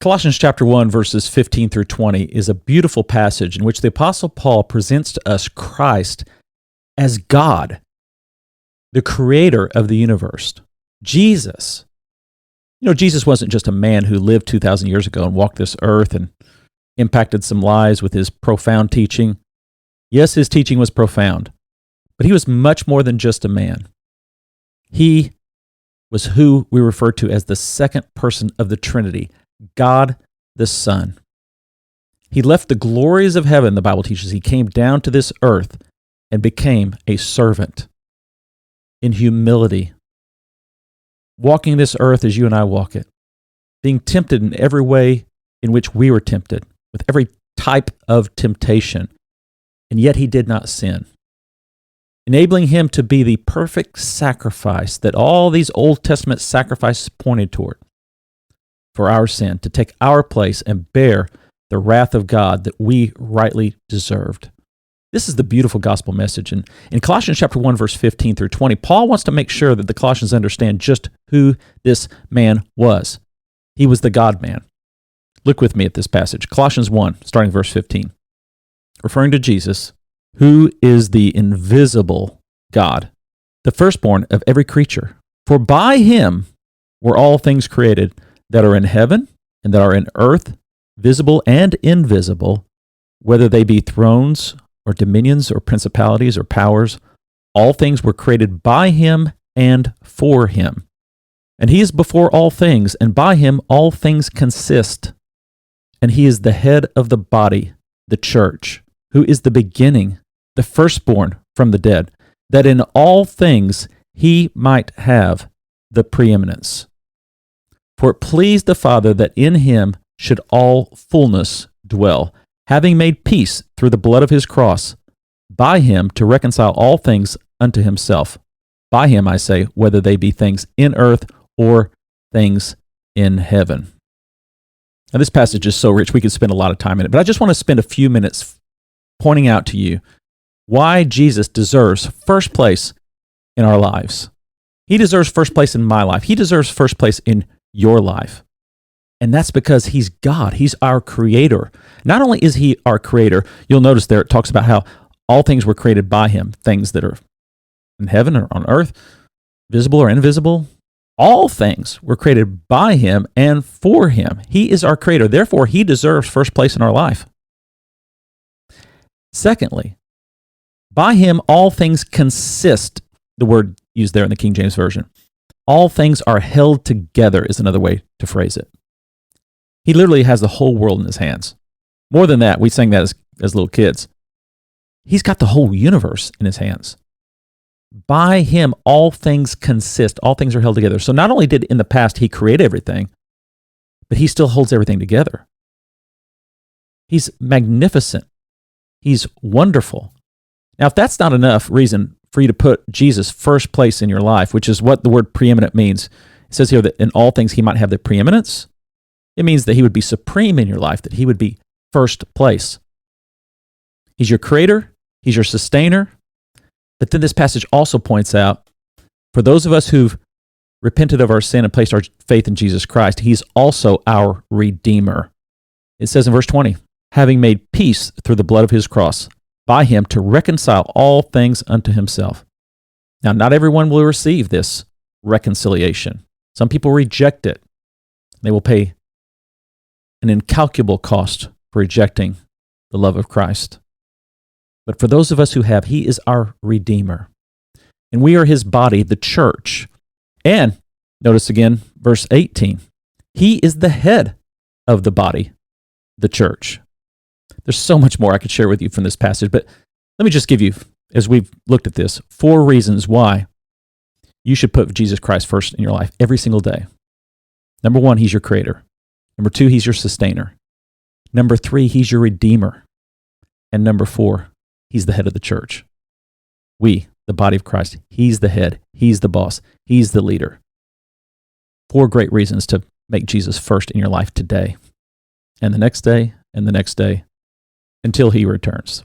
Colossians chapter 1, verses 15 through 20 is a beautiful passage in which the Apostle Paul presents to us Christ as God, the creator of the universe. Jesus. Jesus wasn't just a man who lived 2,000 years ago and walked this earth and impacted some lives with his profound teaching. Yes, his teaching was profound, but he was much more than just a man. He was who we refer to as the second person of the Trinity, God the Son. He left the glories of heaven, the Bible teaches. He came down to this earth and became a servant in humility, walking this earth as you and I walk it, being tempted in every way in which we were tempted, with every type of temptation, and yet he did not sin, enabling him to be the perfect sacrifice that all these Old Testament sacrifices pointed toward for our sin, to take our place and bear the wrath of God that we rightly deserved. This is the beautiful gospel message. And in Colossians chapter 1, verse 15 through 20, Paul wants to make sure that the Colossians understand just who this man was. He was the God-man. Look with me at this passage, Colossians 1, starting verse 15. Referring to Jesus, who is the invisible God, the firstborn of every creature. For by him were all things created that are in heaven and that are in earth, visible and invisible, whether they be thrones or dominions or principalities or powers. All things were created by him and for him. And he is before all things, and by him all things consist. And he is the head of the body, the church, who is the beginning, the firstborn from the dead, that in all things he might have the preeminence. For it pleased the Father that in him should all fullness dwell, having made peace through the blood of his cross, by him to reconcile all things unto himself. By him, I say, whether they be things in earth or things in heaven. Now, this passage is so rich, we could spend a lot of time in it, but I just want to spend a few minutes pointing out to you why Jesus deserves first place in our lives. He deserves first place in my life. He deserves first place in your life. And that's because he's God. He's our creator. Not only is he our creator, you'll notice there it talks about how all things were created by him, things that are in heaven or on earth, visible or invisible. All things were created by him and for him. He is our creator. Therefore, he deserves first place in our life. Secondly, by him all things consist, the word used there in the King James Version. All things are held together is another way to phrase it. He literally has the whole world in his hands. More than that, we sang that as little kids. He's got the whole universe in his hands. By him, all things consist. All things are held together. So not only did in the past he create everything, but he still holds everything together. He's magnificent. He's wonderful. Now, if that's not enough reason for you to put Jesus first place in your life, which is what the word preeminent means, it says here that in all things he might have the preeminence. It means that he would be supreme in your life, that he would be first place. He's your creator. He's your sustainer. But then this passage also points out, for those of us who've repented of our sin and placed our faith in Jesus Christ, he's also our Redeemer. It says in verse 20, having made peace through the blood of his cross, by him to reconcile all things unto himself. Now, not everyone will receive this reconciliation. Some people reject it. They will pay an incalculable cost for rejecting the love of Christ. But for those of us who have, he is our Redeemer. And we are his body, the church. And notice again, verse 18, he is the head of the body, the church. There's so much more I could share with you from this passage, but let me just give you, as we've looked at this, 4 reasons why you should put Jesus Christ first in your life every single day. Number 1, he's your creator. Number 2, he's your sustainer. Number 3, he's your Redeemer. And number 4, he's the head of the church. We, the body of Christ, he's the head, he's the boss, he's the leader. 4 great reasons to make Jesus first in your life today, and the next day, and the next day, until he returns.